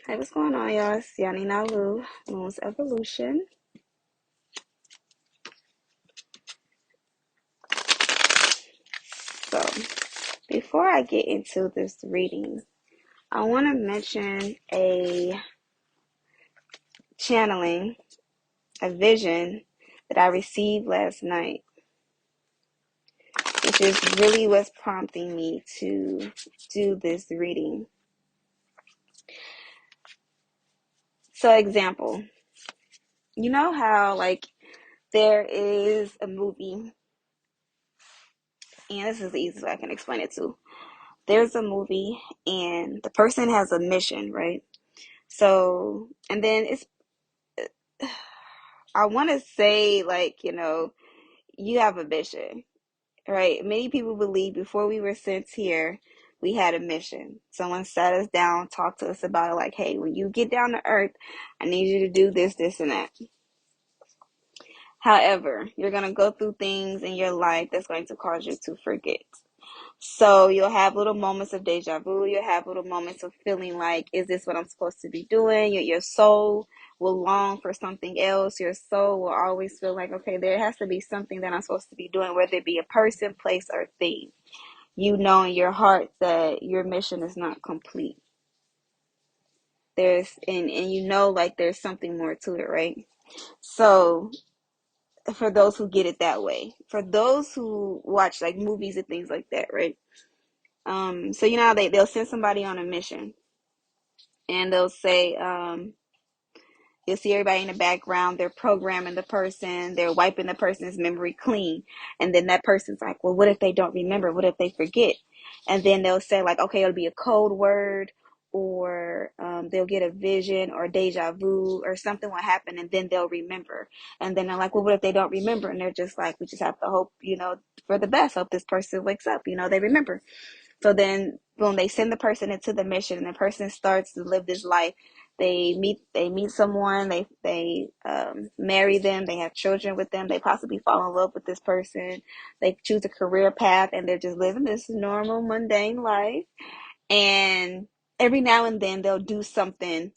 Hey, what's going on, y'all? It's Yanni Nalu, Moon's Evolution. So, before I get into this reading, I want to mention a channeling, a vision that I received last night, which is really what's prompting me to do this reading. So, example, you know how, like, there is a movie, and this is the easiest way I can explain it to. There's a movie, and the person has a mission, right? So, and then I want to say, like, you have a mission, right? Many people believe before we were sent here, we had a mission. Someone sat us down, talked to us about it, like, hey, when you get down to earth, I need you to do this, this, and that. However, you're going to go through things in your life that's going to cause you to forget. So you'll have little moments of deja vu. You'll have little moments of feeling like, is this what I'm supposed to be doing? Your soul will long for something else. Your soul will always feel like, okay, there has to be something that I'm supposed to be doing, whether it be a person, place, or thing. You know in your heart that your mission is not complete. And you know, like, there's something more to it, right? So for those who get it that way, for those who watch like movies and things like that, right? So you know how they'll send somebody on a mission, and they'll say, you'll see everybody in the background, they're programming the person, they're wiping the person's memory clean, and then that person's like, well, what if they don't remember? What if they forget? And then they'll say, like, okay, it'll be a code word, or they'll get a vision or deja vu, or something will happen, and then they'll remember. And then they're like, well, what if they don't remember? And they're just like, we just have to hope, for the best, hope this person wakes up, they remember. So then, boom, they send the person into the mission, and the person starts to live this life. They meet someone, they marry them, they have children with them, they possibly fall in love with this person, they choose a career path, and they're just living this normal, mundane life. And every now and then they'll do something,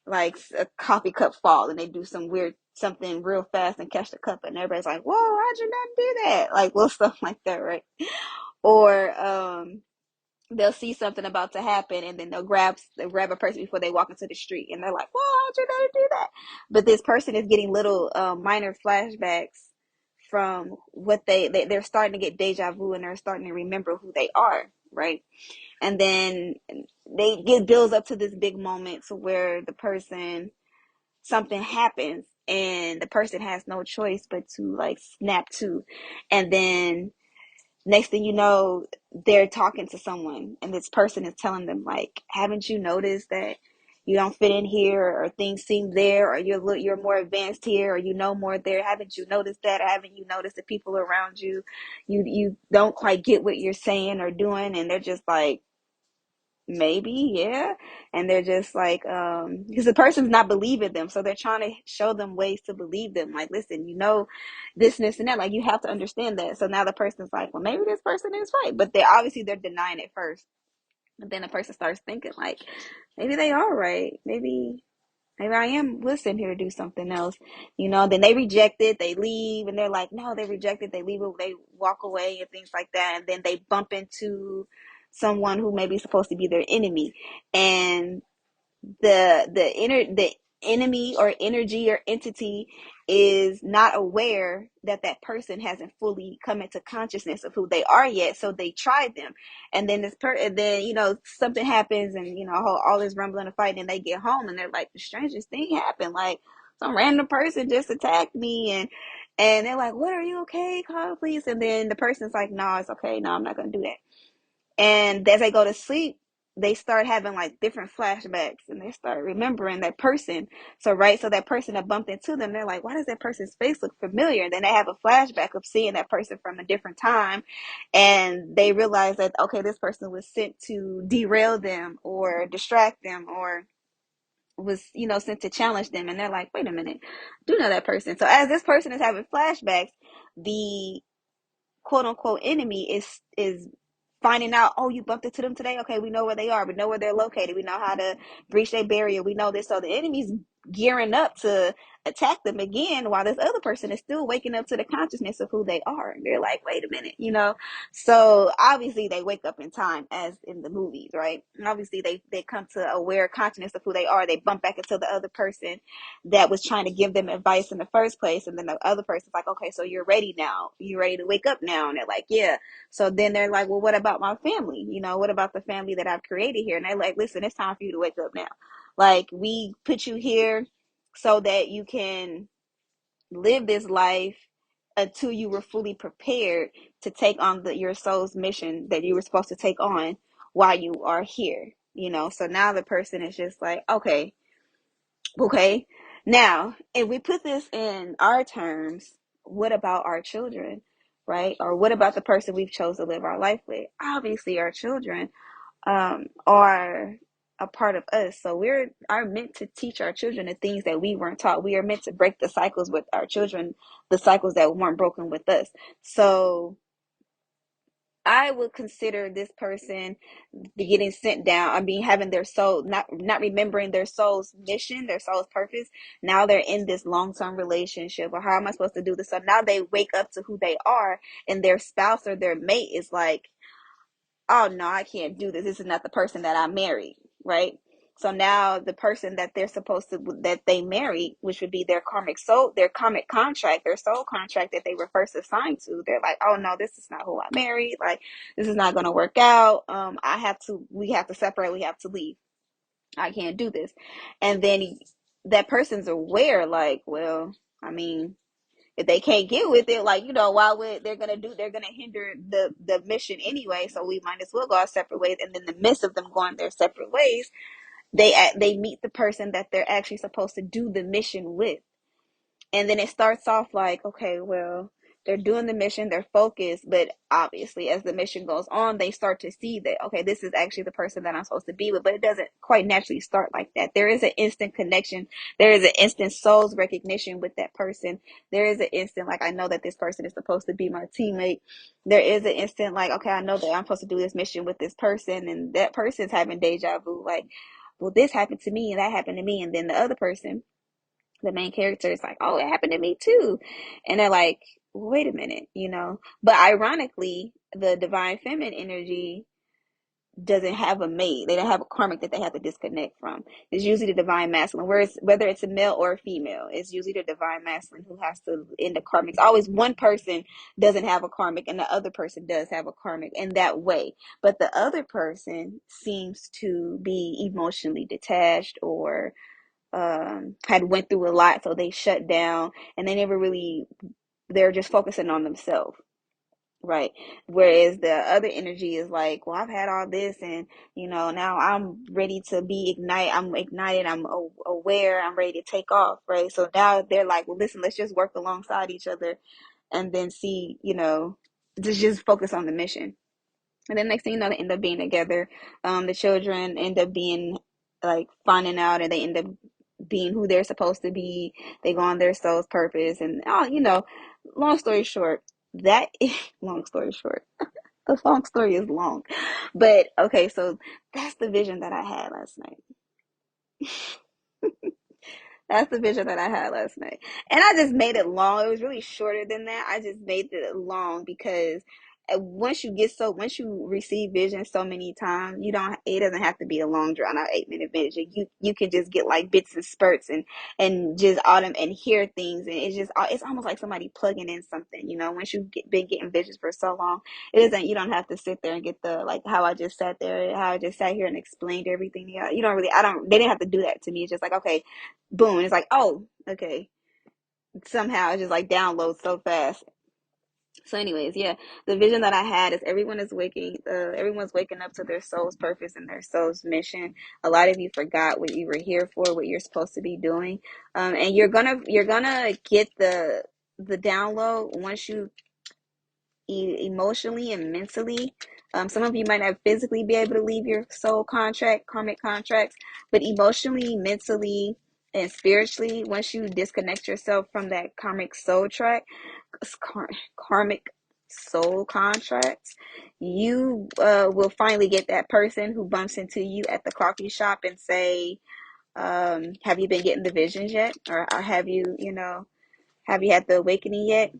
like a coffee cup fall, and they do some weird something real fast and catch the cup, and everybody's like, whoa, how'd you not do that? Like little stuff like that, right? Or they'll see something about to happen, and then they'll grab a person before they walk into the street, and they're like, "Whoa, how'd you know to do that?" But this person is getting little minor flashbacks from what they're starting to get deja vu, and they're starting to remember who they are, right? And then they get builds up to this big moment to where the person something happens, and the person has no choice but to like snap to, and then next thing you know, they're talking to someone, and this person is telling them, like, haven't you noticed that you don't fit in here, or things seem there, or you're more advanced here, or you know more there? Haven't you noticed that? Or haven't you noticed the people around you, you don't quite get what you're saying or doing? And they're just like, maybe, yeah. And they're just like, because the person's not believing them, so they're trying to show them ways to believe them, like, listen, this and that, like, you have to understand that. So now the person's like, well, maybe this person is right, but they're denying it first. But then the person starts thinking, like, maybe they are right, maybe I am listening here to do something else. Then they reject it, they leave, and they're like, no, they reject it, they leave it, they walk away and things like that. And then they bump into someone who may be supposed to be their enemy. And the enemy or energy or entity is not aware that that person hasn't fully come into consciousness of who they are yet, so they tried them. And then something happens, and all this rumbling and fighting, and they get home, and they're like, the strangest thing happened, like some random person just attacked me, and they're like, what, are you okay, call the police? And then the person's like, no, it's okay, no, I'm not gonna do that. And as they go to sleep, they start having like different flashbacks, and they start remembering that person. So, right, so that person that bumped into them, they're like, why does that person's face look familiar? And then they have a flashback of seeing that person from a different time. And they realize that, okay, this person was sent to derail them or distract them, or was, sent to challenge them. And they're like, wait a minute, I do know that person. So as this person is having flashbacks, the quote unquote enemy is finding out, oh, you bumped into them today. Okay, we know where they are. We know where they're located. We know how to breach their barrier. We know this. So the enemy's gearing up to attack them again while this other person is still waking up to the consciousness of who they are. And they're like, wait a minute, So obviously they wake up in time as in the movies, right? And obviously they come to aware consciousness of who they are. They bump back into the other person that was trying to give them advice in the first place. And then the other person's like, okay, so you're ready now. You ready to wake up now? And they're like, yeah. So then they're like, well, what about my family? What about the family that I've created here? And they're like, listen, it's time for you to wake up now. Like, we put you here so that you can live this life until you were fully prepared to take on your soul's mission that you were supposed to take on while you are here. So now the person is just like, okay. Now, if we put this in our terms, what about our children, right? Or what about the person we've chosen to live our life with? Obviously, our children are a part of us. So we are meant to teach our children the things that we weren't taught. We are meant to break the cycles with our children, the cycles that weren't broken with us. So I would consider this person getting sent down. I mean, having their soul, not remembering their soul's mission, their soul's purpose. Now they're in this long-term relationship, or how am I supposed to do this? So now they wake up to who they are, and their spouse or their mate is like, oh no, I can't do this. This is not the person that I married, right? So now the person that they married, which would be their karmic soul, their karmic contract, their soul contract that they were first assigned to, they're like, oh no, this is not who I married. Like, this is not going to work out. We have to separate. We have to leave. I can't do this. And then that person's aware, like, well, I mean, if they can't get with it, like, why would they're gonna hinder the mission anyway, so we might as well go our separate ways. And in the midst of them going their separate ways, they meet the person that they're actually supposed to do the mission with. And then it starts off like, okay, well, they're doing the mission, they're focused, but obviously as the mission goes on, they start to see that, okay, this is actually the person that I'm supposed to be with. But it doesn't quite naturally start like that. There is an instant connection. There is an instant soul's recognition with that person. There is an instant, like, I know that this person is supposed to be my teammate. There is an instant, like, okay, I know that I'm supposed to do this mission with this person, and that person's having deja vu, like, well, this happened to me and that happened to me. And then the other person, the main character, is like, oh, it happened to me too. And they're like, wait a minute. But ironically, the divine feminine energy doesn't have a mate. They don't have a karmic that they have to disconnect from. It's usually the divine masculine, whether it's a male or a female, it's usually the divine masculine who has to end the karmic. It's always one person doesn't have a karmic and the other person does have a karmic in that way. But the other person seems to be emotionally detached, or had went through a lot, so they shut down, and they're just focusing on themselves, right? Whereas the other energy is like, well, I've had all this, and now I'm ready to be I'm ignited, I'm aware, I'm ready to take off, right? So now they're like, well, listen, let's just work alongside each other, and then see, just focus on the mission. And then next thing you know, they end up being together. The children end up being, like, finding out, and they end up being who they're supposed to be. They go on their soul's purpose, and long story short, that is long story short. The long story is long, but okay. So that's the vision that I had last night. That's the vision that I had last night. And I just made it long. It was really shorter than that. I just made it long because once you receive vision so many times, it doesn't have to be a long drawn out 8-minute vision. You can just get like bits and spurts, and just autumn and hear things. And it's almost like somebody plugging in something, once you've been getting visions for so long, you don't have to sit there and get like how I just sat there, how I just sat here and explained everything. You don't really, they didn't have to do that to me. It's just like, okay, boom. It's like, oh, okay. Somehow it just like downloads so fast. So, anyways, yeah, the vision that I had is everyone's waking up to their soul's purpose and their soul's mission. A lot of you forgot what you were here for, what you're supposed to be doing, and you're gonna get the download once you emotionally and mentally. Some of you might not physically be able to leave your soul contract, karmic contracts, but emotionally, mentally, and spiritually, once you disconnect yourself from that karmic soul track, karmic soul contracts, you will finally get that person who bumps into you at the coffee shop and say, have you been getting the visions yet? Or have you, have you had the awakening yet?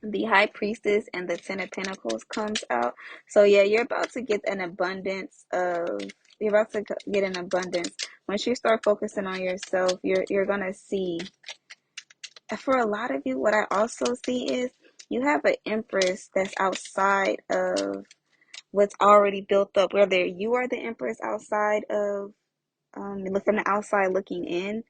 The high priestess and the 10 of pentacles comes out. So yeah, you're about to get an abundance of, you're about to get an abundance. Once you start focusing on yourself, you're gonna see, for a lot of you, what I also see is you have an empress that's outside of what's already built up, whether you are the empress outside of, look from the outside looking in,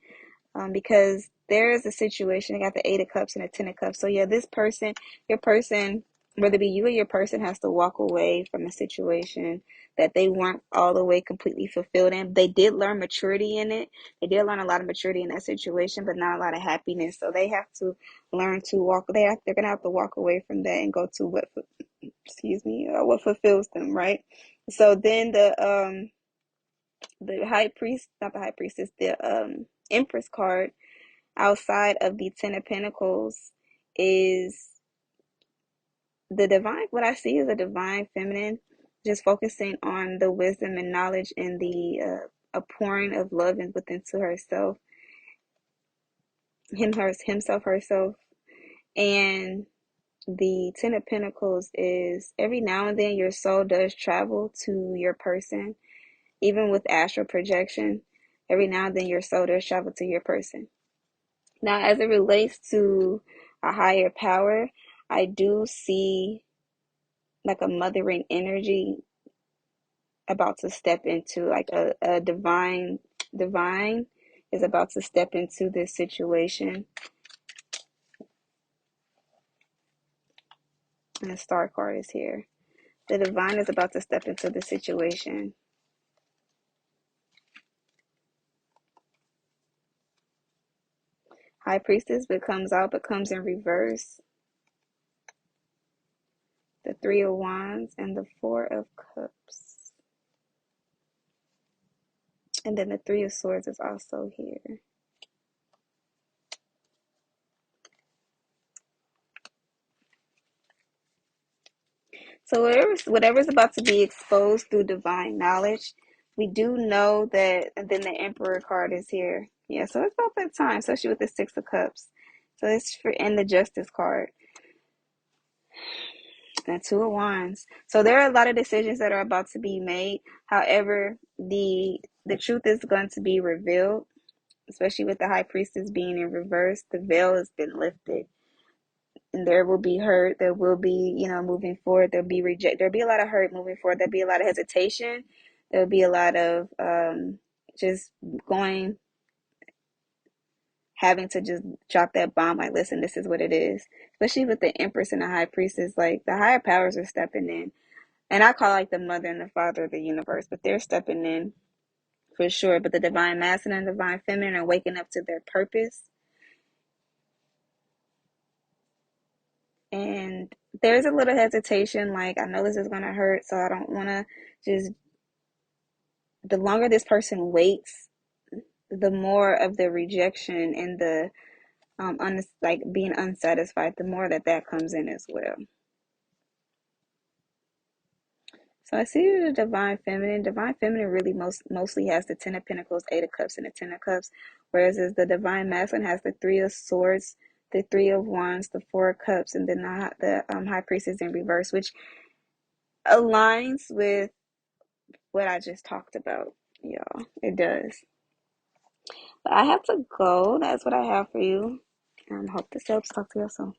because there is a situation. I got the 8 of cups and the 10 of cups. So yeah, this person, your person, whether it be you or your person, has to walk away from a situation that they weren't all the way completely fulfilled in. They did learn maturity in it. They did learn a lot of maturity in that situation, but not a lot of happiness. So they have to learn to walk. They're gonna have to walk away from that and go to what fulfills them, right? So then the high priest, not the high priestess, the empress card outside of the 10 of pentacles is the divine. What I see is a divine feminine, just focusing on the wisdom and knowledge and the a pouring of love and within to herself, himself, herself. And the 10 of pentacles is every now and then your soul does travel to your person, even with astral projection. Every now and then your soul does travel to your person. Now, as it relates to a higher power, I do see like a mothering energy about to step into, like a divine is about to step into this situation. And the star card is here. The divine is about to step into the situation. High priestess becomes in reverse. The 3 of wands and the 4 of cups. And then the 3 of swords is also here. So whatever's about to be exposed through divine knowledge, we do know that. And then the Emperor card is here. Yeah, so it's about that time, especially with the 6 of cups. So it's for, and the Justice card, and 2 of wands. So there are a lot of decisions that are about to be made. However, the truth is going to be revealed, especially with the high priestess being in reverse. The veil has been lifted, and there will be hurt. There will be, moving forward. There'll be There'll be a lot of hurt moving forward. There'll be a lot of hesitation. There'll be a lot of just going, having to just drop that bomb. Like, listen, this is what it is. Especially with the Empress and the High Priestess, like the higher powers are stepping in, and I call like the mother and the father of the universe, but they're stepping in for sure. But the divine masculine and divine feminine are waking up to their purpose. And there's a little hesitation, like, I know this is going to hurt, so I don't want to just, the longer this person waits, the more of the rejection and the like being unsatisfied, the more that comes in as well. So I see the divine feminine. Divine feminine really mostly has the 10 of pentacles, 8 of cups, and the 10 of cups, whereas the divine masculine has the 3 of swords, the 3 of wands, the 4 of cups, and then the high priestess in reverse, which aligns with what I just talked about, y'all. It does. But I have to go. That's what I have for you. Hope this helps. Talk to you soon.